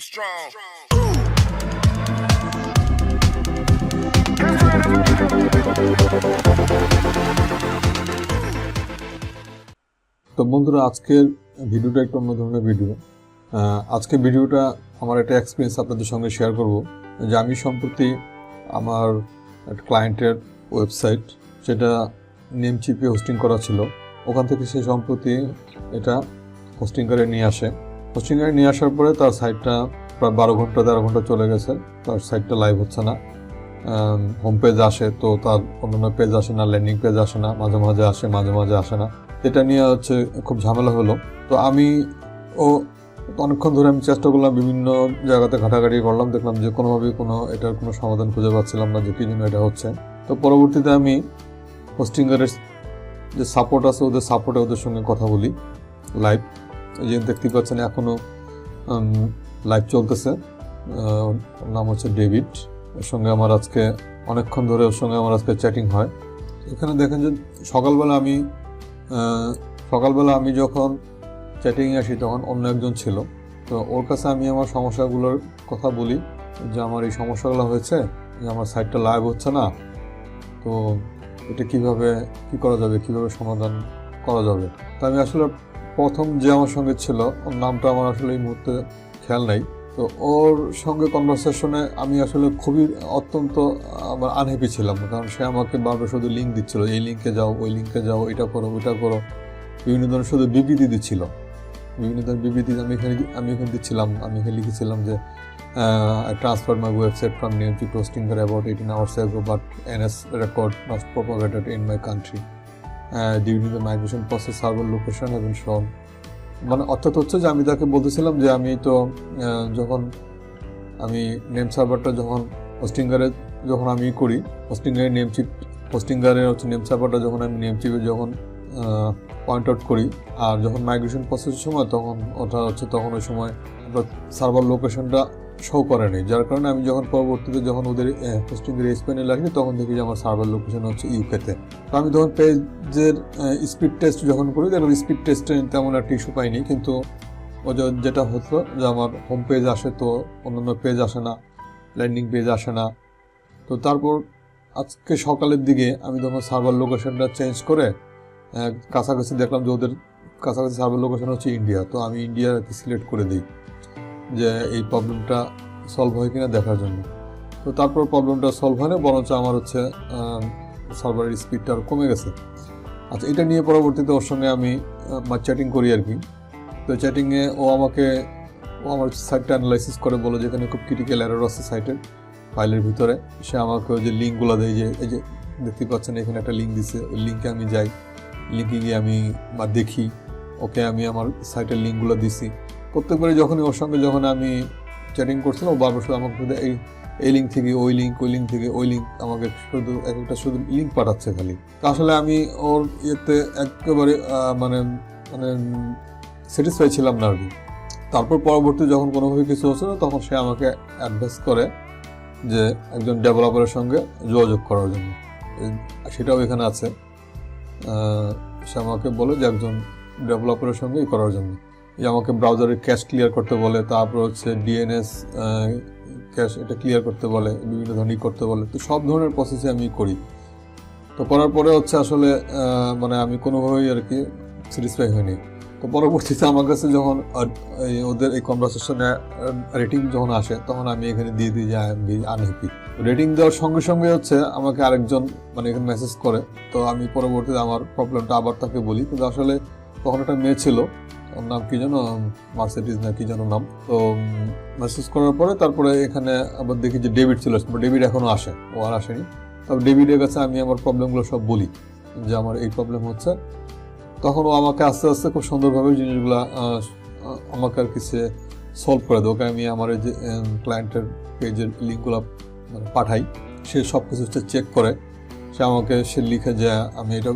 strong. তো বন্ধুরা, আজকের ভিডিওটা একটু অন্য ধরনের ভিডিও। আজকে ভিডিওটা আমার একটা এক্সপিরিয়েন্স আপনাদের সঙ্গে শেয়ার করব যে আমি সম্প্রতি আমার একটা ক্লায়েন্টের ওয়েবসাইট, সেটা নেমচিপে হোস্টিং করা ছিল, ওখান থেকে সে সম্প্রতি এটা হোস্টিংকারে নিয়ে আসে। হোস্টিংকারে নিয়ে আসার পরে তার সাইটটা প্রায় 13 ঘন্টা চলে গেছে, তার সাইটটা লাইভ হচ্ছে না। হোম পেজ আসে তো তার অন্যান্য পেজ আসে না, ল্যান্ডিং পেজ আসে না, মাঝে মাঝে আসে মাঝে মাঝে আসে না। এটা নিয়ে খুব ঝামেলা হলো। তো আমি অনেকক্ষণ ধরে আমি চেষ্টা করলাম, বিভিন্ন জায়গাতে ঘাটাঘাটি করলাম, দেখলাম যে কোনোভাবেই এটার কোনো সমাধান খুঁজে পাচ্ছিলাম না যে কী জন্য এটা হচ্ছে। তো পরবর্তীতে আমি হোস্টিংয়ের যে সাপোর্ট আছে ওদের সঙ্গে কথা বলি লাইভ। এই যে দেখতে পাচ্ছেন এখনও লাইভ চলতেছে। ওর নাম হচ্ছে ডেভিড। ওর সঙ্গে আমার আজকে অনেকক্ষণ ধরে চ্যাটিং হয়। এখানে দেখেন যে সকালবেলা আমি যখন চ্যাটিংয়ে আসি তখন অন্য একজন ছিল। তো ওর কাছে আমি আমার সমস্যাগুলোর কথা বলি যে আমার এই সমস্যাগুলো হয়েছে, যে আমার সাইটটা লাইভ হচ্ছে না, তো এটা কী করা যাবে, কীভাবে সমাধান করা যাবে। তো আমি আসলে প্রথম যে আমার সঙ্গে ছিল, ওর নামটা আমার আসলে এই মুহূর্তে খেয়াল নাই। তো ওর সঙ্গে কনভারসেশনে আমি আসলে অত্যন্ত আমার আনহ্যাপি ছিলাম, কারণ সে আমাকে বারবার শুধু লিঙ্ক দিচ্ছিল, এই লিঙ্কে যাও, ওই লিঙ্কে যাও, এটা করো, ওইটা করো, বিভিন্ন ধরনের শুধু বিবৃতি দিচ্ছিল। বিভিন্ন ধরনের বিবৃতি আমি এখানে দিচ্ছিলাম। আমি এখানে লিখেছিলাম যে I transferred my website from Namecheap to Hostinger about 18 hours ago, but NS record not propagated in my country. During the migration process, server location have been shown. মানে অর্থাৎ হচ্ছে যে আমি তাকে বলতেছিলাম যে আমি তো যখন আমি নেম সার্ভারটা হোস্টিংগারে আমি করি, হোস্টিংগারের নেম সার্ভারটা যখন আমি নেমচিপে পয়েন্ট আউট করি, আর যখন মাইগ্রেশন প্রসেসের সময় তখন ওই সময় সার্ভার লোকেশনটা শো করে নেই, যার কারণে আমি পরবর্তীতে ওদের হোস্টিংয়ের স্পেনে লাগি, তখন দেখি যে আমার সার্ভার লোকেশন হচ্ছে ইউকেতে। তো আমি তখন পেজের স্পিড টেস্ট করি, দেখলাম স্পিড টেস্টে তেমন একটা ইস্যু পাইনি, কিন্তু যেটা হতো যে আমার হোম পেজ আসে তো অন্যান্য পেজ আসে না, ল্যান্ডিং পেজ আসে না। তো তারপর আজকে সকালের দিকে আমি তখন সার্ভার লোকেশনটা চেঞ্জ করে কাছাকাছি দেখলাম যে ওদের কাছাকাছি সার্ভার লোকেশন হচ্ছে ইন্ডিয়া। তো আমি ইন্ডিয়াকে সিলেক্ট করে দিই যে এই প্রবলেমটা সলভ হয় কিনা দেখার জন্য। তো তারপর প্রবলেমটা সলভ হয় না, বরঞ্চ আমার সার্ভারের স্পিডটা আরও কমে গেছে। আচ্ছা, এটা নিয়ে পরবর্তীতে ওর সঙ্গে আমি চ্যাটিং করি আর কি। তো চ্যাটিংয়ে ও আমার সাইটটা অ্যানালাইসিস করে, বলে যে এখানে খুব ক্রিটিক্যাল এরর আছে সাইটের ফাইলের ভিতরে। সে আমাকে ওই যে লিঙ্কগুলো দেয়, যে এই যে দেখতে পাচ্ছেন এখানে একটা লিঙ্ক দিছে, ওই লিঙ্কে আমি যাই, লিঙ্কে গিয়ে আমি দেখি, ওকে আমি আমার সাইটের লিঙ্কগুলো দিছি। প্রত্যেকবারই ওর সঙ্গে আমি চ্যাটিং করছিলাম, ও বারবার শুধু আমাকে শুধু এই লিঙ্ক থেকে ওই লিঙ্ক, ওই লিঙ্ক থেকে ওই লিঙ্ক, আমাকে শুধু লিঙ্ক পাঠাচ্ছে খালি। তো আসলে আমি ওর ইয়েতে একেবারে মানে স্যাটিসফাই ছিলাম না আর কি। তারপর পরবর্তী যখন কোনোভাবে কিছু হচ্ছে না, তখন সে আমাকে অ্যাডভাইস করে যে একজন ডেভেলপারের সঙ্গে যোগাযোগ করার জন্য, সেটাও এখানে আছে। সে আমাকে বলে যে একজন ডেভেলপারের সঙ্গে করার জন্য, যে আমাকে ব্রাউজারের ক্যাশ ক্লিয়ার করতে বলে, তারপর হচ্ছে ডিএনএস ক্যাশ এটা ক্লিয়ার করতে বলে, বিভিন্ন ধরনের করতে বলে। তো সব ধরনের প্রসেসে আমি করি। তো করার পরে আসলে আমি কোনোভাবেই আর কি স্যাটিসফাই হইনি। তো পরবর্তীতে আমার কাছে ওদের এই কনভারসেশনে রেটিং আসে, তখন আমি এখানে দিয়ে দিই যে I am very unhappy. Rating দেওয়ার সঙ্গে সঙ্গে আমাকে আরেকজন এখানে মেসেজ করে। তো আমি পরবর্তীতে আমার প্রবলেমটা আবার তাকে বলি, কিন্তু আসলে তখন একটা মেয়ে ছিল, ওর নাম কি যেন মার্সিডিজ না কি যেন নাম। তো মেসেজ করার পরে তারপরে এখানে আবার দেখি যে ডেভিড ছিল, ডেভিড এখনও আসে, ও আর আসেনি। তবে ডেভিডের কাছে আমি আমার প্রবলেমগুলো সব বলি যে আমার এই প্রবলেম হচ্ছে। তখন ও আমাকে আস্তে আস্তে খুব সুন্দরভাবে জিনিসগুলো আমাকে আর কি সে সলভ করে দেয়। ওকে আমি আমার এই যে ক্লায়েন্টের পেজের লিঙ্কগুলো পাঠাই, সে সব কিছু চেক করে, সে লিখে যে আমি এটা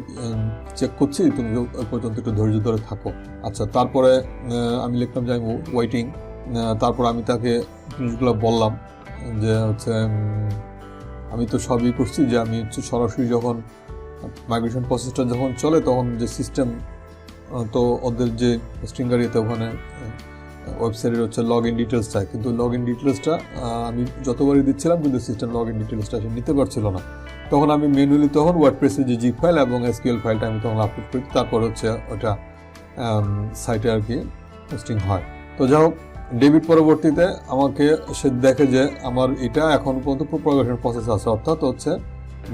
চেক করছি, তুমি ওই পর্যন্ত একটু ধৈর্য ধরে থাকো। আচ্ছা, তারপরে আমি লিখলাম যে আমি ওয়েটিং। তারপর আমি তাকে জিনিসগুলো বললাম যে আমি তো সবই করছি, যে আমি সরাসরি যখন মাইগ্রেশন প্রসেসটা চলে, তখন যে সিস্টেম, তো ওদের যে হোস্টিংগারিতে ওখানে ওয়েবসাইটের হচ্ছে লগ ইন ডিটেলস চাই, কিন্তু লগ ইন ডিটেলসটা আমি যতবারই দিচ্ছিলাম কিন্তু সিস্টেম লগ ইন ডিটেলসটা সে নিতে পারছিল না। তখন আমি ম্যানুয়ালি তখন ওয়ার্ডপ্রেসের যে জিপ ফাইল এবং এসকিউএল ফাইলটা আমি তখন আপলোড করি, তারপর হচ্ছে ওটা সাইটে আর কি পোস্টিং হয়। তো যাই হোক, ডেবিট পরবর্তীতে আমাকে সে দেখে যে আমার এটা এখন পর্যন্ত প্রপাগেশন প্রসেস আছে, অর্থাৎ হচ্ছে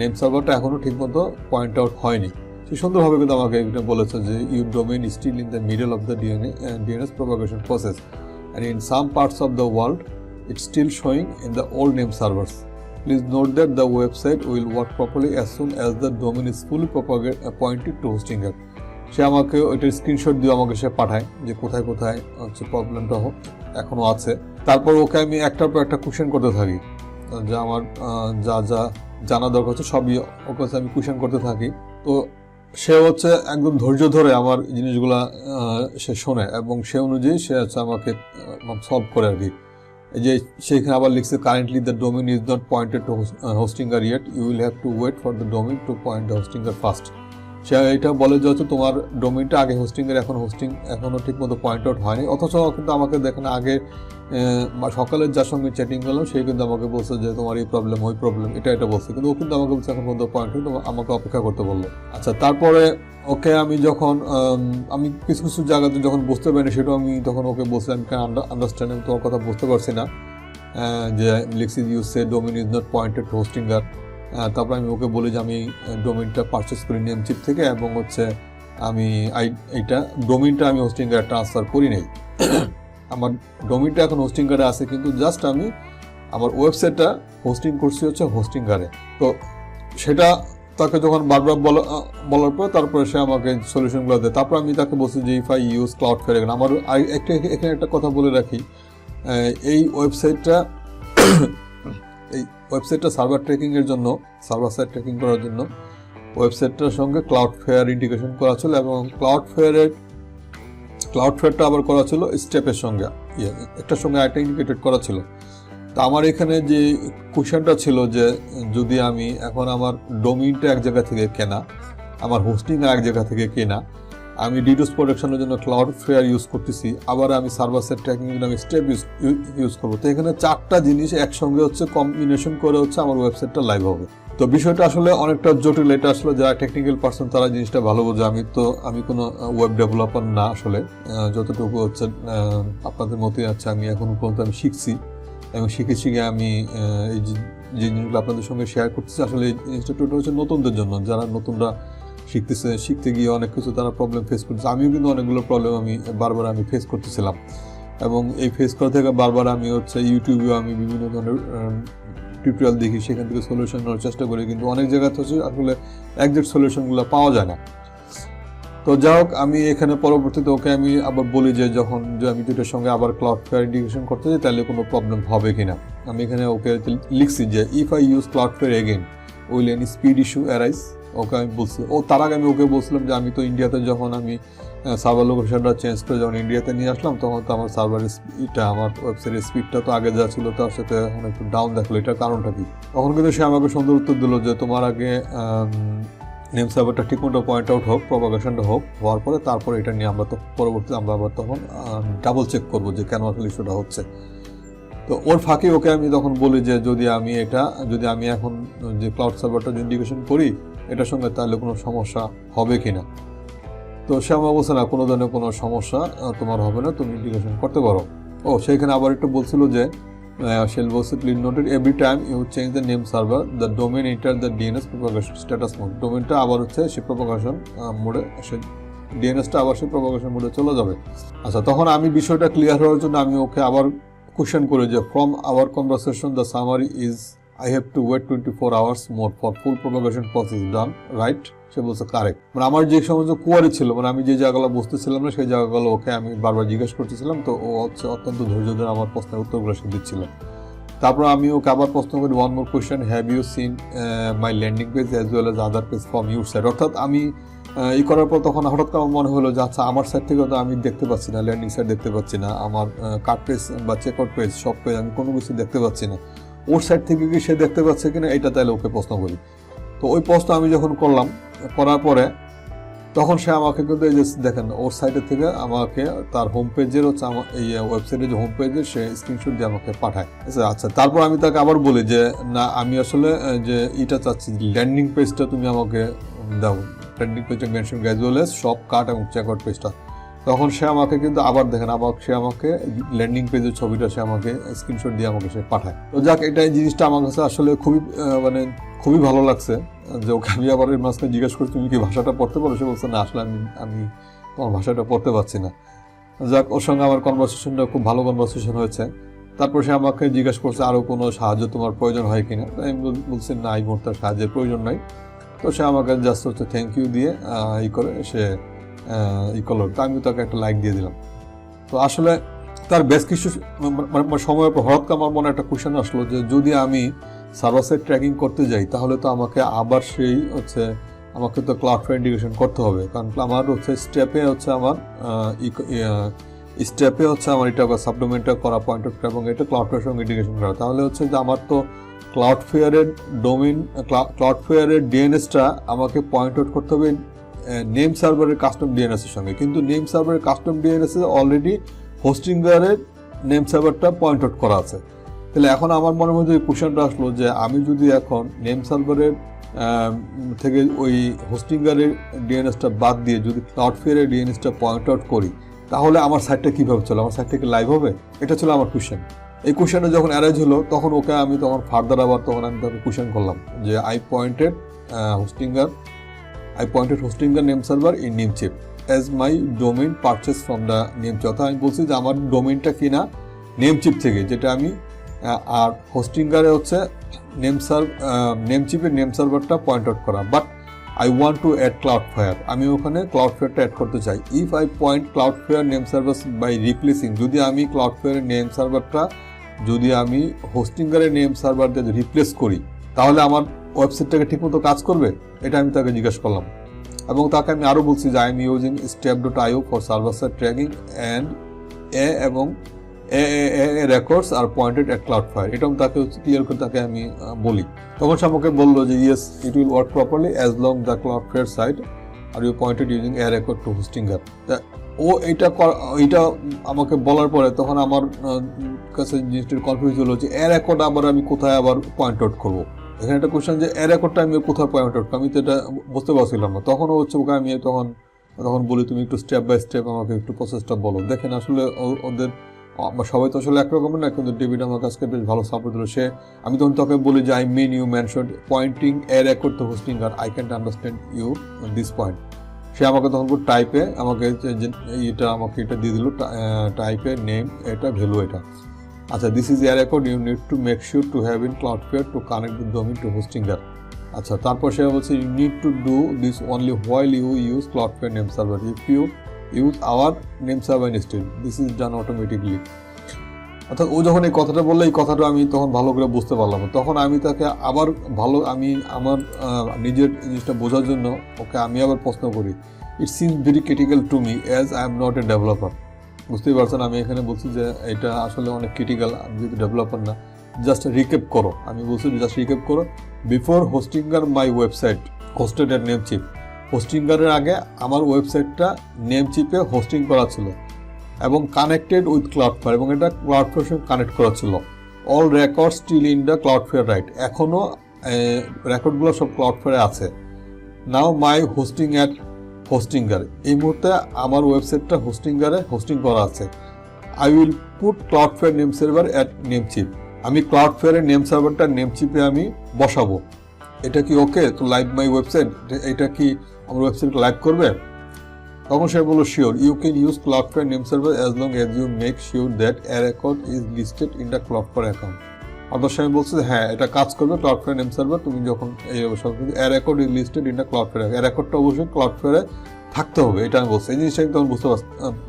নেম সার্ভারটা এখনও ঠিকমতো পয়েন্ট আউট হয়নি। সে সুন্দরভাবে কিন্তু আমাকে এটা বলেছে যে your domain still in the middle of the DNS propagation process and in some parts of the world it's still showing in the old name servers. Please note that the website will work properly as soon as the domain is fully pointed to hostinger. সে আমাকে ওইটার screenshot দিয়ে আমাকে সে পাঠায় যে কোথায় কোথায় হচ্ছে প্রবলেমটা এখনো আছে। তারপর ওকে আমি একটার পর একটা কোয়েশ্চেন করতে থাকি, যা আমার যা যা জানা দরকার হচ্ছে সবই ওর কাছে আমি কোয়েশ্চেন করতে থাকি। তো সে হচ্ছে একদম ধৈর্য ধরে আমার জিনিসগুলা সে শোনে এবং সে অনুযায়ী সে হচ্ছে আমাকে সলভ করে আর কি। এই যে সেইখানে আবার লিখছে currently the domain is not pointed to Hostinger yet, you will have to wait for the domain to point the Hostinger first. সে এটা বলে যে হচ্ছে তোমার ডোমেইনটা আগে হোস্টিংয়ের এখনও ঠিকমতো পয়েন্ট আউট হয়নি, অথচ কিন্তু আমাকে দেখেন আগে সকালের যার সঙ্গে চ্যাটিং করলাম সে কিন্তু আমাকে বলছে যে তোমার এই প্রবলেম ওই প্রবলেম এটা বলছে, কিন্তু ও কিন্তু আমাকে বলছে এখন পর্যন্ত পয়েন্ট হয়নি, আমাকে অপেক্ষা করতে বললো। আচ্ছা, তারপরে ওকে আমি যখন আমি কিছু কিছু জায়গাতে যখন বুঝতে পারিনি সেটাও আমি তখন ওকে বলছিলাম কেন আন্ডারস্ট্যান্ড, আমি তোমার কথা বুঝতে পারছি না, যে লিখছি you say domain is not pointed to Hostinger. তারপর আমি ওকে বলি যে আমি ডোমেইনটা পারচেস করি নেমচিপ থেকে এবং হচ্ছে আমি এইটা ডোমেইনটা আমি হোস্টিঙ্গারে ট্রান্সফার করি নাই। আমার ডোমেইনটা এখন হোস্টিঙ্গারে আছে, কিন্তু জাস্ট আমি আমার ওয়েবসাইটটা হোস্টিং করছি হচ্ছে হোস্টিঙ্গারে। তো সেটা তাকে যখন বারবার বলার পর তারপরে সে আমাকে সলিউশনগুলো দেয়। তারপর আমি তাকে বলছি যে ইফ আই ইউজ ক্লাউডফেয়ার, আমার এখানে একটা কথা বলে রাখি, এই ওয়েবসাইটটা সার্ভার ট্র্যাকিংয়ের জন্য, সার্ভার সাইড ট্র্যাকিং করার জন্য ওয়েবসাইটটার সঙ্গে ক্লাউডফেয়ার ইন্টিগ্রেশন করা ছিল এবং ক্লাউডফেয়ারটা আবার করা ছিল স্টেপের সঙ্গে, একটার সঙ্গে আরেকটা ইন্টিগ্রেটেড করা ছিল। তো আমার এখানে যে কোয়েশ্চেনটা ছিল যে যদি আমি এখন আমার ডোমেইনটা এক জায়গা থেকে কেনা, আমার হোস্টিং এক জায়গা থেকে কেনা, আমি ডিডোস প্রোটেকশনের জন্য ক্লাউডফেয়ার ইউজ করতেছি, আবার আমি সার্ভার সাইড ট্র্যাকিংয়ের জন্য আমি স্টেপ ইউজ করবো, তো এখানে চারটা জিনিস একসঙ্গে হচ্ছে কম্বিনেশন করে হচ্ছে আমার ওয়েবসাইটটা লাইভ হবে। তো বিষয়টা আসলে অনেকটা জটিল, এটা আসলে যারা টেকনিক্যাল পার্সন তারা জিনিসটা ভালো বোঝে। আমি কোনো ওয়েব ডেভেলপার না, আসলে যতটুকু হচ্ছে আপনাদের মতোই আছে, আমি এখনো পর্যন্ত আমি শিখছি এবং শিখে আমি এই যে জিনিসগুলো আপনাদের সঙ্গে শেয়ার করতেছি। আসলে এই জিনিসটা টোটাল হচ্ছে নতুনদের জন্য, যারা নতুনরা শিখতে গিয়ে অনেক কিছু তারা প্রবলেম ফেস করতেছে। আমিও কিন্তু অনেকগুলো প্রবলেম বারবার ফেস করতেছিলাম এবং এই ফেস করা থেকে বারবার আমি হচ্ছে ইউটিউবেও আমি বিভিন্ন ধরনের টিউটোরিয়াল দেখি, সেখান থেকে সলিউশন নেওয়ার চেষ্টা করি, কিন্তু অনেক জায়গাতে হচ্ছে আসলে একজ্যাক্ট সলিউশনগুলো পাওয়া যায় না। তো যাই হোক, আমি এখানে পরবর্তীতে ওকে আমি আবার বলি যে যখন যে আমি দুটোর সঙ্গে আবার ক্লাউডফেয়ার ইন্টিগ্রেশন করতে যাই তাহলে কোনো প্রবলেম হবে কিনা। আমি এখানে ওকে লিখছি যে if I use Cloudflare again will any speed issue arise. Okay আমি বলছি, তার আগে আমি ওকে বলছিলাম যে আমি তো ইন্ডিয়াতে যখন আমি সার্ভার লোকেশনটা চেঞ্জ করে যখন ইন্ডিয়াতে নিয়ে আসলাম তখন তো আমার সার্ভারের স্পিডটা, আমার ওয়েবসাইটের স্পিডটা তো আগে যা ছিল তার সাথে এখন একটু ডাউন দেখলো, এটার কারণটা কি? তখন কিন্তু সে আমাকে সুন্দর উত্তর দিল যে তোমার আগে নেম সার্ভারটা ঠিকমতো পয়েন্ট আউট হোক, প্রপাগেশনটা হওয়ার পরে তারপরে এটা নিয়ে আমরা আবার তখন ডাবল চেক করবো যে কেন আসলে ইস্যুটা হচ্ছে। তো ওর ফাঁকে ওকে আমি তখন বলি যে যদি আমি এখন যে ক্লাউড সার্ভারটা ইন্টিগ্রেশন করি এটার সঙ্গে তাহলে কোনো সমস্যা হবে কিনা। তো সে আমার বলছে না, কোনো ধরনের কোনো সমস্যা তোমার হবে না, তুমি ইন্টিগ্রেশন করতে পারো। সেইখানে আবার একটু বলছিল যে Shell was please noted every time you change the name server the domain enter the DNS propagation status mode, ডোমেইনটা আবার হচ্ছে সেই প্রপাগেশন মোডে, সেই ডিএনএসটা আবার সেই প্রপাগেশন মোডে চলে যাবে। আচ্ছা, তখন আমি বিষয়টা ক্লিয়ার হওয়ার জন্য আমি ওকে আবার কোয়েশ্চেন করি যে from our conversation the summary is I have to wait 24 hours more for full propagation process done, right? সে বলছে কারেক্ট। মানে আমার যে সমস্ত কোয়ারি ছিল, মানে আমি যে জায়গাগুলো বুঝতেছিলাম না সেই জায়গাগুলো ওকে আমি বারবার জিজ্ঞেস করতেছিলাম, তো ও হচ্ছে অত্যন্ত ধৈর্য ধরে আমার প্রশ্নের উত্তরগুলো সে দিচ্ছিল। তারপর আমি ওকে আবার প্রশ্ন করি one more question, have you seen my landing page as well as other page from your side? অর্থাৎ আমি এই করার পর তখন হঠাৎ করে মনে হলো যে আচ্ছা আমার সাইড থেকে তো আমি দেখতে পাচ্ছি না, ল্যান্ডিং সাইড দেখতে পাচ্ছি না, আমার কার্ড পেজ বা চেকআউট পেজ সব পেজ আমি কোনো কিছু দেখতে পাচ্ছি না, ওর সাইড থেকে কি সে দেখতে পাচ্ছে কিনা এটা তাহলে ওকে প্রশ্ন করি। তো ওই প্রশ্ন আমি যখন করার পরে তখন সে আমাকে কিন্তু এই যে দেখেন ওর সাইডের থেকে আমাকে তার হোম পেজের হচ্ছে আমার এই ওয়েবসাইটের যে হোম পেজের সে স্ক্রিনশট দিয়ে আমাকে পাঠায়। আচ্ছা, তারপর আমি তাকে আবার বলি যে না, আমি আসলে যে এটা চাচ্ছি, ল্যান্ডিং পেজটা তুমি আমাকে দাও, ল্যান্ডিং পেজটা মেনশন গ্র্যাজুয়াল সব কাট এবং চেক আউট পেজটা। তখন সে আমাকে কিন্তু আবার দেখেন সে আমাকে ল্যান্ডিং পেজের ছবিটা সে আমাকে স্ক্রিনশট দিয়ে আমাকে সে পাঠায়। তো যাক, এটা এই জিনিসটা আমার কাছে আসলে খুবই ভালো লাগছে যে ওকে আমি আবার এর মাঝখানে জিজ্ঞেস করি তুমি কি ভাষাটা পড়তে পারো? সে বলছে না, আসলে আমি তোমার ভাষাটা পড়তে পারছি না। যাক, ওর সঙ্গে আমার কনভারসেশনটা খুব ভালো কনভারসেশন হয়েছে। তারপর সে আমাকে জিজ্ঞেস করছে আরও কোনো সাহায্য তোমার প্রয়োজন হয় কিনা। আমি বলছি না, এই মুহূর্তে সাহায্যের প্রয়োজন নাই। তো সে আমাকে জাস্ট হচ্ছে থ্যাংক ইউ দিয়ে সে করলো। তো আমি তাকে একটা লাইক দিয়ে দিলাম। তো আসলে তার বেশ কিছু সময়ের পর হঠাৎ আমার মনে একটা কোয়েশ্চেন আসলো যে যদি আমি সার্ভার সাইড ট্র্যাকিং করতে যাই তাহলে তো আমাকে আবার আমাকে তো ক্লাউডফ্লায়ার ইন্টিগ্রেশন করতে হবে, কারণ আমার স্টেপে আমার এটা সাবডোমেনটা করা, পয়েন্ট অফ এবং এটা ক্লাউডফ্লায়ারের সঙ্গে ইন্টিগ্রেশন করা। তাহলে যে আমার তো ক্লাউডফ্লায়ারের ডিএনএসটা আমাকে পয়েন্ট আউট করতে হবে নেম সার্ভারের কাস্টম ডিএনএস এর সঙ্গে, কিন্তু নেম সার্ভারের কাস্টম ডিএনএস এ অলরেডি হোস্টিংয়ারের নেম সার্ভারটা পয়েন্ট আউট করা আছে। তাহলে এখন আমার মনের মধ্যে এই কোশ্চেনটা আসলো যে আমি যদি এখন নেম সার্ভারের থেকে ওই হোস্টিংয়ারের ডিএনএসটা বাদ দিয়ে যদি ক্লাউডফ্লায়ারের ডিএনএসটা পয়েন্ট আউট করি তাহলে আমার সাইটটা কীভাবে চলে, আমার সাইটটা কি লাইভ হবে? এটা ছিল আমার কোশ্চেন। এই কোশ্চেনটা যখন অ্যারাইজ হলো তখন আমি ফার্দার আমি তাকে কোশ্চেন করলাম যে I pointed Hostinger name server in Namecheap as my domain purchased from the Namecheap। অর্থাৎ আমি বলছি যে আমার ডোমেইনটা কিনা নেমচিপ থেকে, যেটা আমি আর হোস্টিংয়ারে নেমচিপের নেম সার্ভারটা পয়েন্ট আউট করা, but I want to add Cloudflare, আমি ওখানে Cloudflareটা অ্যাড করতে চাই। If I point Cloudflare name servers by replacing, যদি আমি Cloudflare নেম সার্ভারটা আমি হোস্টিংয়ারের নেম সার্ভার দিয়ে রিপ্লেস করি তাহলে আমার ওয়েবসাইটটাকে ঠিকমতো কাজ করবে? এটা আমি তাকে জিজ্ঞেস করলাম এবং তাকে আমি আরও বলছি যে I am using step.io for server side tracking and A records are pointed at Cloudflare। এটা আমি তাকে ক্লিয়ার করে তাকে আমি বলি। তখন সে আমাকে বললো যে yes, it will work properly as long the Cloudflare site are you pointed using a record to হোস্টিংয়ার। ও এইটা আমাকে বলার পরে তখন আমার কাছে জিনিসটার কনফিউজ হলো যে এ রেকর্ড আবার আমি কোথায় আবার পয়েন্ট আউট করবো। এখানে একটা কোশ্চেন যে এ রেকর্ডটা আমি কোথায় পয়েন্ট আউট করবো, আমি তো এটা বুঝতে পারছিলাম না। তখন ওকে আমি তখন বলি তুমি একটু স্টেপ বাই স্টেপ আমাকে একটু প্রসেসটা বলো। দেখেন আসলে ওদের সবাই তো আসলে একরকমের না, কিন্তু ডেভিড আমার কাছে বেশ ভালো সাপোর্ট দিল। আমি তখন তোকে বলি যে I mean you mentioned pointing a record to হোস্টিংয়ার, I can't understand you this point। সে আমাকে তখন টাইপে এটা দিয়ে দিল, টাইপে নেম, এটা ভ্যালু, এটা আচ্ছা this is A record you need to make sure to have in Cloudflare to connect the domain to Hostinger. আচ্ছা, তারপর সে বলছে you need to do this only while you use Cloudflare name server, if you use our name server instead this is done automatically. অর্থাৎ ও যখন এই কথাটা বললো, এই কথাটা আমি তখন ভালো করে বুঝতে পারলাম। তখন আমি তাকে আবার আমার নিজের জিনিসটা বোঝার জন্য ওকে আমি আবার প্রশ্ন করি, it seems very critical to me as I am not a developer. বুঝতেই পারছেন আমি এখানে বলছি যে এটা আসলে অনেক ক্রিটিক্যাল, আমি যেহেতু ডেভেলপার না। জাস্ট রিক্যাপ করো, আমি বলছি জাস্ট রিক্যাপ করো। Before Hostinger my website hosted at Namecheap, হোস্টিংয়ারের আগে আমার ওয়েবসাইটটা নেমচিপে হোস্টিং করা ছিল এবং কানেক্টেড উইথ Cloudflare, এবং এটা Cloudflare সঙ্গে কানেক্ট করা ছিল। All record still in the Cloudflare right, এখনও রেকর্ডগুলো সব Cloudflare আছে। নাও মাই হোস্টিং অ্যাট হোস্টিংয়ার, এই মুহূর্তে আমার ওয়েবসাইটটা হোস্টিংয়ারে হোস্টিং করা আছে। I will put Cloudflare name server at Namecheap, আমি Cloudflare নেম সার্ভারটা নেমচিপে আমি বসাবো। এটা কি ওকে? তো লাইভ মাই ওয়েবসাইট, এটা কি আমার ওয়েবসাইট লাইভ করবে? তখন সে বলল sure, you can use Cloudflare name server as long as you make sure that a record is listed in the Cloudflare account. অর্থাৎ আমি বলছি যে হ্যাঁ এটা কাজ করবে Cloudflare নেম সার্ভার, তুমি যখন এই A record is listed in the Cloudflare, A রেকর্ডটা অবশ্যই Cloudflare থাকতে হবে, এটা আমি বলছি। এই জিনিসটা আমি তখন বুঝতে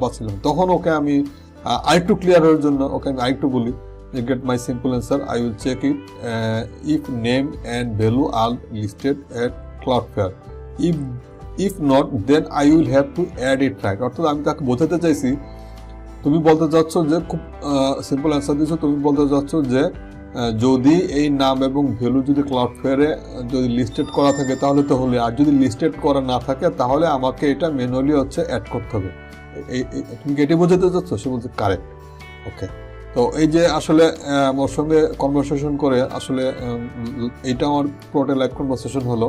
পারছিলাম। তখন ওকে আমি আরেকটু ক্লিয়ার হওয়ার জন্য ওকে আমি আরেকটু বলি, get my simple answer, I will check it if name and value are listed at Cloudflare, if not then I will have to add it right। অর্থাৎ আমি তাকে বোঝাতে চাইছি তুমি বলতে চাচ্ছ যে খুব সিম্পল অ্যান্সার দিচ্ছ, তুমি বলতে চাচ্ছ যে যদি এই নাম এবং ভ্যালু যদি ক্লাউডফ্লেয়ারে যদি লিস্টেড করা থাকে তাহলে তো হলে, আর যদি লিস্টেড করা না থাকে তাহলে আমাকে এটা ম্যানুয়ালি হচ্ছে অ্যাড করতে হবে। তুমি কি এটি বোঝাতে চাচ্ছ? সে বলছে কারেক্ট। ওকে, তো এই যে আসলে ওর সঙ্গে কনভারসেশন করে আসলে এইটা আমার পুরোটা লাইভ কনভারসেশন হলো।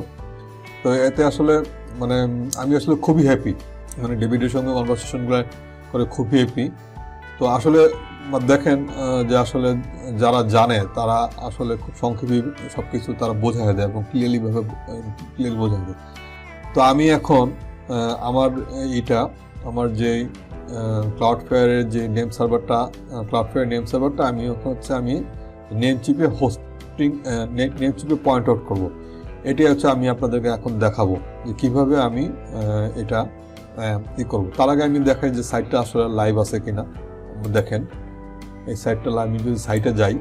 তো এতে আসলে মানে আমি আসলে খুবই হ্যাপি, মানে ডেভিডের সঙ্গে কনভারসেশনগুলো করে খুবই হ্যাপি। তো আসলে দেখেন যে আসলে যারা জানে তারা আসলে খুব সংক্ষেপে সব কিছু তারা বোঝায় দেয় এবং ক্লিয়ারলি বোঝায় দেয়। তো আমি এখন আমার আমার যে ক্লাউডফ্লেয়ারের যে নেম সার্ভারটা আমি নেম চিপে পয়েন্ট আউট করবো। এটি হচ্ছে আমি আপনাদেরকে এখন দেখাবো যে কিভাবে আমি এটা করবো। তার আগে আমি দেখাই যে সাইটটা আসলে লাইভ আছে কিনা। দেখেন এই সাইটটা, আমি যদি সাইটে যাই,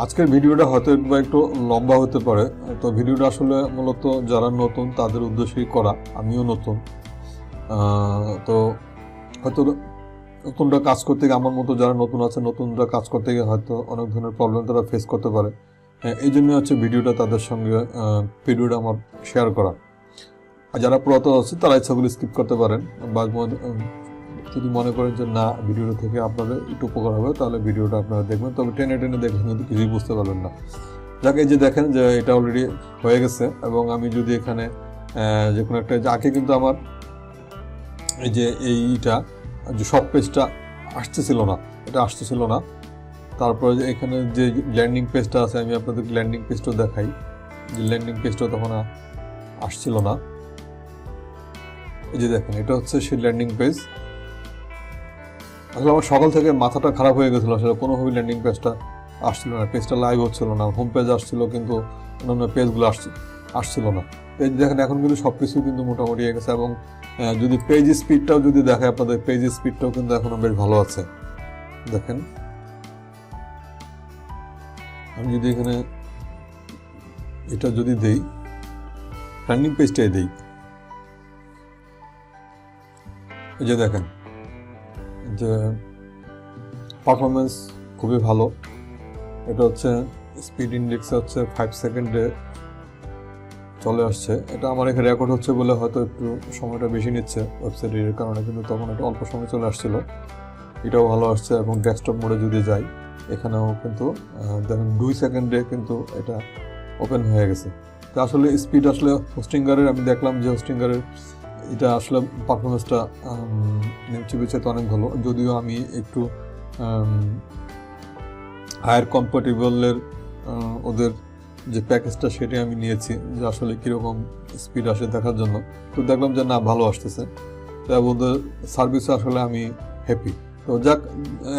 আজকের ভিডিওটা হয়তো একটু লম্বা হতে পারে। তো ভিডিওটা আসলে মূলত যারা নতুন তাদের উদ্দেশ্যেই করা, আমিও নতুন। তো হয়তো নতুনরা কাজ করতে গিয়ে, আমার মতো যারা নতুনরা কাজ করতে গিয়ে হয়তো অনেক ধরনের প্রবলেম তারা ফেস করতে পারে। এই জন্য হচ্ছে ভিডিওটা তাদের সঙ্গে আমার শেয়ার করা। আর যারা পুরাতন আছে তারা ইচ্ছাগুলি স্কিপ করতে পারেন, বা যদি মনে করেন যে না ভিডিওটা থেকে আপনাদের একটু উপকার হবে তাহলে ভিডিওটা আপনারা দেখবেন, তবে টেনে দেখলে কিন্তু কিছুই বুঝতে পারবেন না। যাকে এই যে দেখেন যে এটা অলরেডি হয়ে গেছে, এবং আমি যদি এখানে যে কোনো একটা আগে কিন্তু আমার এই যে এইটা যে সব পেজটা আসতেছিল না। তারপরে যে এখানে যে ল্যান্ডিং পেজটা আছে, আমি আপনাদের ল্যান্ডিং পেজটাও দেখাই, যে ল্যান্ডিং পেজটা তখন আসছিল না। এই যে দেখেন এটা হচ্ছে সেই ল্যান্ডিং পেজ। আসলে আমার সকাল থেকে মাথাটা খারাপ হয়ে গেছিলো, আসলে কোনোভাবে ল্যান্ডিং পেজটা আসছিল না, পেজটা লাইভ হচ্ছিল না। হোম পেজ আসছিল কিন্তু অন্যান্য পেজগুলো আসছিল না। পেজ দেখেন এখন কিন্তু সব কিছু কিন্তু মোটামুটি হয়ে গেছে, এবং যদি পেজ স্পিডটাও যদি দেখায় আপনাদের, পেজ স্পিডটাও কিন্তু এখনো বেশ ভালো আছে। দেখেন আমি যদি এখানে এটা যদি দেই, ল্যান্ডিং পেজটাই দেই, এই যে দেখেন যে পারফরমেন্স খুবই ভালো। এটা হচ্ছে স্পিড ইন্ডেক্স হচ্ছে 5 সেকেন্ডে চলে আসছে। এটা আমার এখানে রেকর্ড হচ্ছে বলে হয়তো একটু সময়টা বেশি নিচ্ছে ওয়েবসাইটের কারণে, কিন্তু তখন এটা অল্প সময় চলে আসছিল। এটাও ভালো আসছে, এবং ডেস্কটপ মোডে যদি যাই এখানেও কিন্তু দেখেন 2 সেকেন্ডে কিন্তু এটা ওপেন হয়ে গেছে। তো আসলে স্পিড আসলে হোস্টিঙ্গারের আমি দেখলাম যে হোস্টিঙ্গারের এটা আসলে পারফরমেন্সটা নেমচিপের চাইতে অনেক ভালো, যদিও আমি একটু হায়ার কম্পাটিবলের ওদের যে প্যাকেজটা সেটা আমি নিয়েছি, যে আসলে কীরকম স্পিড আসে দেখার জন্য। তো দেখলাম যে না ভালো আসতেছে, তাই ওদের সার্ভিসে আসলে আমি হ্যাপি। তো যাক,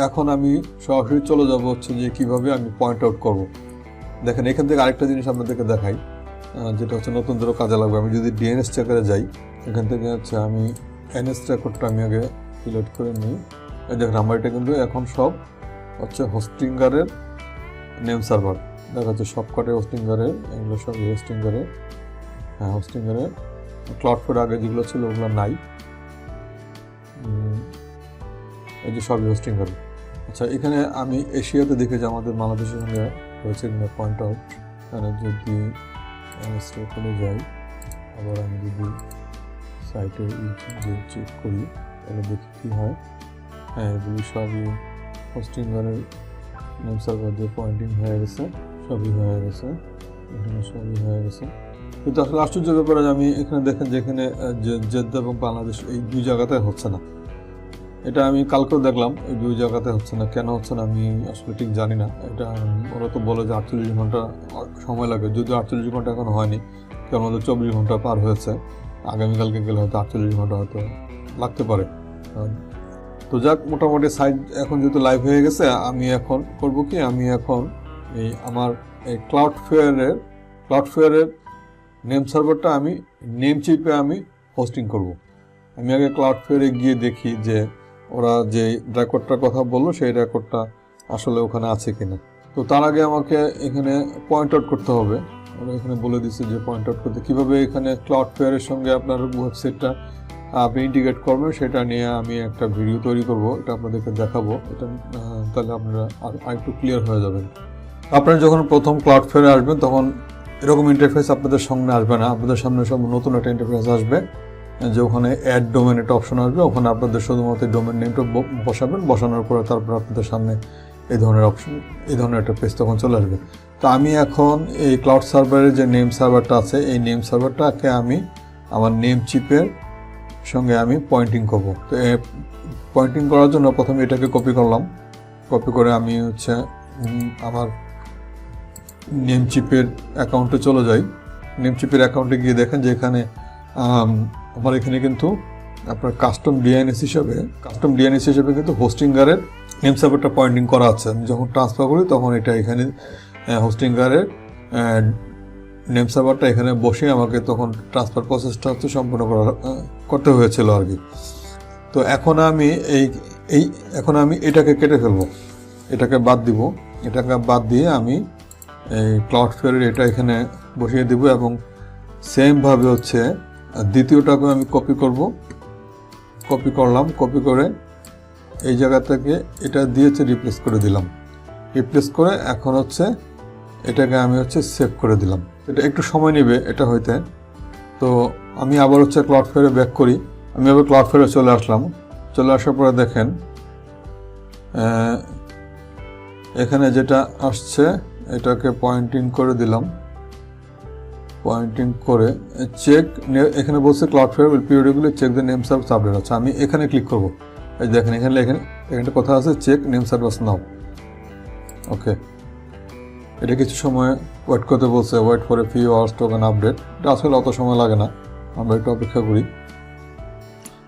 এখন আমি সরাসরি চলে যাব হচ্ছে যে কীভাবে আমি পয়েন্ট আউট করব। দেখেন এখান থেকে আরেকটা জিনিস আপনাদেরকে দেখাই, যেটা হচ্ছে নতুনদেরও কাজে লাগবে। আমি যদি ডিএনএস ট্র্যাকারে যাই, এখান থেকে হচ্ছে আমি এনএস ট্র্যাকারটা আমি আগে সিলেক্ট করে নিই। দেখেন আমার এটা কিন্তু এখন সব হচ্ছে হোস্টিঙ্গারের নেম সার্ভার দেখা যাচ্ছে, সবকটা হোস্টিঙ্গারের, এগুলো সব হোস্টিঙ্গারের। হ্যাঁ, হোস্টিঙ্গারের ক্লাউডফ্লেয়ার আগে যেগুলো ছিল ওগুলো নাই, এই যে সবই হোস্টিঙ্গারের। আচ্ছা, এখানে আমি এশিয়াতে দেখেছি আমাদের বাংলাদেশের সঙ্গে হয়েছে কিনা পয়েন্ট আউট। এখানে যদি করে যাই, আবার আমি যদি সাইটে চেক করি তাহলে দেখি কী হয়। হ্যাঁ, এগুলি সবই হোস্টিঙ্গারের নেম সার্ভার দিয়ে পয়েন্টিং হয়ে গেছে, সবই হয়ে গেছে, এখানে সবই হয়ে গেছে। কিন্তু আসলে আশ্চর্য ব্যাপার, আমি এখানে দেখেন যে এখানে জেদ্দা এবং বাংলাদেশ এই দুই জায়গাতে হচ্ছে না। এটা আমি কালকেও দেখলাম এই দুই জায়গাতে হচ্ছে না। কেন হচ্ছে না আমি আসলে ঠিক জানি না। এটা ওরা তো বলে যে 48 ঘন্টা সময় লাগে, যদিও 48 ঘন্টা এখন হয়নি, কারণ আমাদের 24 ঘন্টা পার হয়েছে। আগামীকালকে গেলে হয়তো 48 ঘন্টা হয়তো লাগতে পারে। তো যাক, মোটামুটি সাইট এখন যেহেতু লাইভ হয়ে গেছে, আমি এখন করব কি, আমি এখন এই আমার এই ক্লাউডফ্লেয়ারের নেম সার্ভারটা আমি নেমচিপে আমি হোস্টিং করব। আমি আগে ক্লাউডফ্লেয়ারে গিয়ে দেখি যে ওরা যে রেকর্ডটার কথা বললো সেই রেকর্ডটা আসলে ওখানে আছে কিনা। তো তার আগে আমাকে এখানে পয়েন্ট আউট করতে হবে। ওরা এখানে বলে দিচ্ছে যে পয়েন্ট আউট করতে কীভাবে। এখানে ক্লাউডফ্লেয়ারের সঙ্গে আপনার ওয়েবসাইটটা আপনি ইন্টিগ্রেট করবেন সেটা নিয়ে আমি একটা ভিডিও তৈরি করব, এটা আপনাদেরকে দেখাবো। এটা তাহলে আপনারা আরেকটু ক্লিয়ার হয়ে যাবেন। আপনারা যখন প্রথম ক্লাউডফেয়ারে আসবেন তখন এরকম ইন্টারফেস আপনাদের সামনে আসবে না, আপনাদের সামনে সব নতুন একটা ইন্টারফেস আসবে, যে ওখানে অ্যাড ডোমেন একটা অপশন আসবে, ওখানে আপনাদের শুধুমাত্র ডোমেন নেমটা বসাবেন, বসানোর পরে তারপর আপনাদের সামনে এই ধরনের অপশন, এই ধরনের একটা পেজ তখন চলে আসবে। তো আমি এখন এই ক্লাউড সার্ভারের যে নেম সার্ভারটা আছে, এই নেম সার্ভারটাকে আমি আমার নেম চিপের সঙ্গে আমি পয়েন্টিং করব। তো পয়েন্টিং করার জন্য প্রথমে এটাকে কপি করলাম, কপি করে আমি আমার নেম চিপের অ্যাকাউন্টে চলে যাই। নেম চিপের অ্যাকাউন্টে গিয়ে দেখেন যে এখানে আমার এখানে কিন্তু আপনার কাস্টম ডিএনএস হিসেবে কিন্তু হোস্টিংগারের নেম সার্ভারটা পয়েন্টিং করা আছে। আমি যখন ট্রান্সফার করি তখন এটা এখানে হোস্টিংগারের নেম সার্ভারটা এখানে বসে আমাকে তখন ট্রান্সফার প্রসেসটা সম্পূর্ণ করতে হয়েছিল আর কি। তো এখন আমি এটাকে কেটে ফেলবো, এটাকে বাদ দিব। এটাকে বাদ দিয়ে আমি এই ক্লাউডফেয়ারের এটা এখানে বসিয়ে দিব এবং সেমভাবে দ্বিতীয়টাকে আমি কপি করব। কপি করলাম, কপি করে এই জায়গা থেকে এটা দিয়েছে রিপ্লেস করে দিলাম। রিপ্লেস করে এখন এটাকে আমি সেভ করে দিলাম। এটা একটু সময় নেবে এটা হইতে। তো আমি আবার ক্লাউডফেয়ারে ব্যাক করি। আমি আবার ক্লাউডফেয়ারে চলে আসলাম। চলে আসার পরে দেখেন এখানে যেটা আসছে এটাকে পয়েন্টিং করে দিলাম। পয়েন্টিং করে চেক, এখানে বলছে Cloudflare will periodically check the name server update. আচ্ছা, আমি এখানে ক্লিক করব। এই দেখেন এখানে কথা আছে check name server now. Okay, এটা কিছু সময় ওয়েট করতে বলছে, wait for a few hours token update. এটা আসলে অত সময় লাগে না, আমরা একটু অপেক্ষা করি।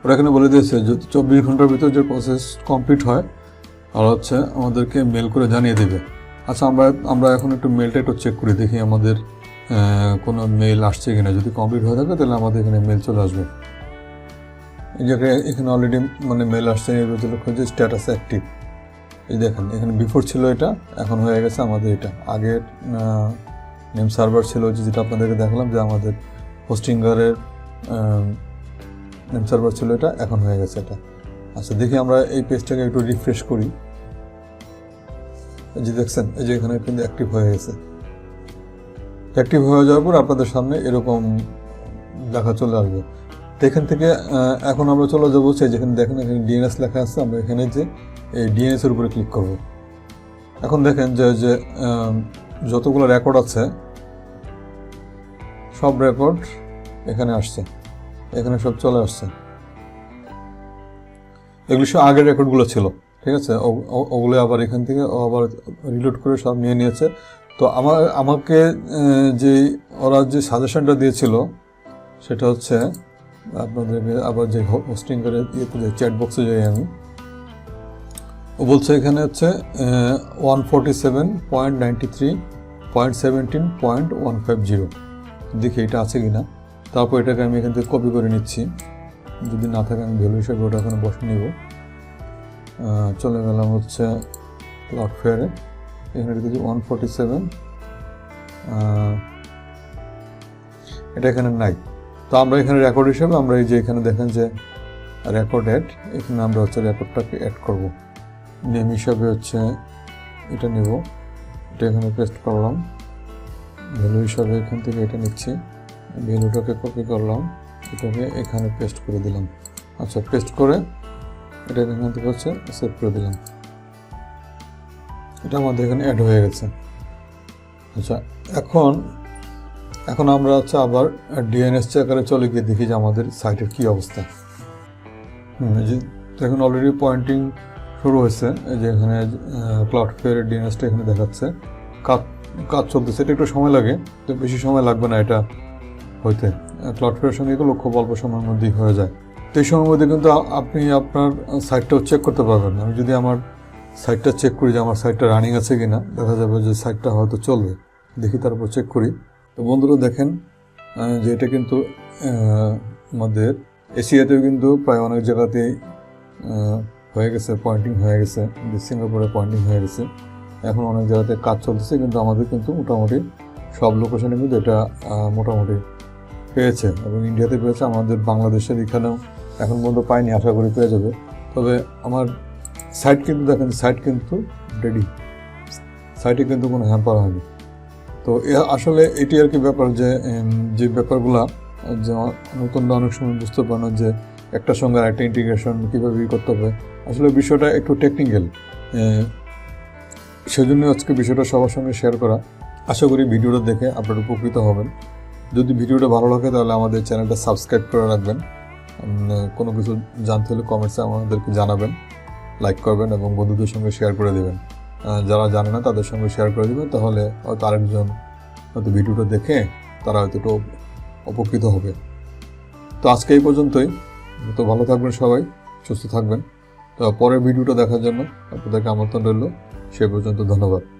ওরা এখানে বলে দিয়েছে যে 24 ঘন্টার ভিতর যে প্রসেস কমপ্লিট হয় আর আমাদেরকে মেল করে জানিয়ে দেবে। আচ্ছা, আমরা এখন একটু মেলটা একটু চেক করে দেখি আমাদের কোনো মেল আসছে কিনা। যদি কমপ্লিট হয়ে থাকে তাহলে আমাদের এখানে মেল চলে আসবে। এই জায়গায় এখানে অলরেডি মেল আসছে, যে স্ট্যাটাস অ্যাক্টিভ। এই দেখেন এখানে বিফোর ছিল এটা, এখন হয়ে গেছে আমাদের এটা। আগের নেম সার্ভার ছিল যেটা আপনাদেরকে দেখালাম, যে আমাদের হোস্টিংগারের নেম সার্ভার ছিল এটা, এখন হয়ে গেছে এটা। আচ্ছা, দেখি আমরা এই পেজটাকে একটু রিফ্রেশ করি। এই যে দেখছেন, এই যে এখানে কিন্তু অ্যাক্টিভ হয়ে গেছে। অ্যাক্টিভ হয়ে যাওয়ার পর আপনাদের সামনে এরকম লেখা চলে আসবে। তো এখান থেকে এখন আমরা চলে যাবো যেখানে দেখেন এখানে ডিএনএস লেখা আছে, আমরা এখানে যে এই ডিএনএসের উপরে ক্লিক করব। এখন দেখেন যে যতগুলো রেকর্ড আছে সব রেকর্ড এখানে আসছে, এখানে সব চলে আসছে। এগুলো সব আগের রেকর্ডগুলো ছিল, ঠিক আছে। ওগুলো আবার এখান থেকে আবার রিলোড করে সব নিয়ে নিয়েছে। তো আমাকে যে ওরা যে সাজেশনটা দিয়েছিল সেটা আপনাদেরকে আবার যে হোস্টিং করে যে চ্যাট বক্সে যাই আমি, ও বলছে এখানে 147.93.17.150। দেখি এটা আছে কিনা। তারপর এটাকে আমি এখান থেকে কপি করে নিচ্ছি, যদি না থাকে আমি ভ্যালু হিসেবে ওটা এখানে বসে নিব। চলে গেলাম ক্লাউডফেয়ারে, এখানে দেখছি 147, এটা এখানে নাই। তো আমরা এখানে রেকর্ড হিসেবে আমরা এই যে এখানে দেখেন যে রেকর্ড অ্যাড, এখানে আমরা রেকর্ডটাকে অ্যাড করব। নেম হিসাবে এটা নেব, এটা এখানে পেস্ট করলাম। ভ্যালু হিসাবে এখান থেকে এটা নিচ্ছি, ভ্যালুটাকে কপি করলাম, এটাকে এখানে পেস্ট করে দিলাম। আচ্ছা, পেস্ট করে এটা এখান থেকে সেভ করে দিলাম। এটা আমাদের এখানে অ্যাড হয়ে গেছে। আচ্ছা, এখন আমরা আবার ডিএনএস চেকারে চলে গিয়ে দেখি যে আমাদের সাইটের কী অবস্থা। এখন অলরেডি পয়েন্টিং শুরু হয়েছে। এই যে এখানে ক্লাউডফেয়ারের ডিএনএসটা এখানে দেখাচ্ছে, কাজ চলতেছে। এটা একটু সময় লাগে, তো বেশি সময় লাগবে না এটা হইতে। ক্লাউডফেয়ারের সঙ্গে এগুলো খুব অল্প সময়ের মধ্যেই হয়ে যায়। তো এই সময়ের মধ্যে কিন্তু আপনি আপনার সাইটটাও চেক করতে পারবেন। আমি যদি আমার সাইটটা চেক করি যে আমার সাইটটা রানিং আছে কিনা, দেখা যাবে যে সাইটটা হয়তো চলবে। দেখি, তারপর চেক করি। তো বন্ধুরা দেখেন যে এটা কিন্তু আমাদের এশিয়াতেও কিন্তু প্রায় অনেক জায়গাতেই হয়ে গেছে, পয়েন্টিং হয়ে গেছে। সিঙ্গাপুরে পয়েন্টিং হয়ে গেছে, এখন অনেক জায়গাতে কাজ চলতেছে। কিন্তু আমাদের কিন্তু মোটামুটি সব লোকেশনে কিন্তু এটা মোটামুটি পেয়েছে, এবং ইন্ডিয়াতে পেয়েছে। আমাদের বাংলাদেশের এখানেও এখন পর্যন্ত পাইনি, আশা করি পেয়ে যাবে। তবে আমার সাইট কিন্তু দেখেন, সাইট কিন্তু রেডি, সাইটে কিন্তু কোনো হ্যাম্পার হয়নি। তো আসলে এটি আর কি ব্যাপার, যে ব্যাপারগুলা যে নতুনরা অনেক সময় বুঝতে পারে না যে একটার সঙ্গে আরেকটা ইন্টিগ্রেশন কীভাবে করতে হবে। আসলে বিষয়টা একটু টেকনিক্যাল, সেজন্য আজকে বিষয়টা সবার সঙ্গে শেয়ার করা। আশা করি ভিডিওটা দেখে আপনারা উপকৃত হবেন। যদি ভিডিওটা ভালো লাগে তাহলে আমাদের চ্যানেলটা সাবস্ক্রাইব করে রাখবেন। কোনো কিছু জানতে হলে কমেন্টসে আমাদেরকে জানাবেন, লাইক করবেন এবং বন্ধুদের সঙ্গে শেয়ার করে দেবেন। যারা জানে না তাদের সঙ্গে শেয়ার করে দেবেন, তাহলে হয়তো আরেকজন হয়তো ভিডিওটা দেখে তারা হয়তো একটু উপকৃত হবে। তো আজকে এই পর্যন্তই। তো ভালো থাকবেন সবাই, সুস্থ থাকবেন। তো পরের ভিডিওটা দেখার জন্য আপনাদেরকে আমন্ত্রণ রইল। সে পর্যন্ত ধন্যবাদ।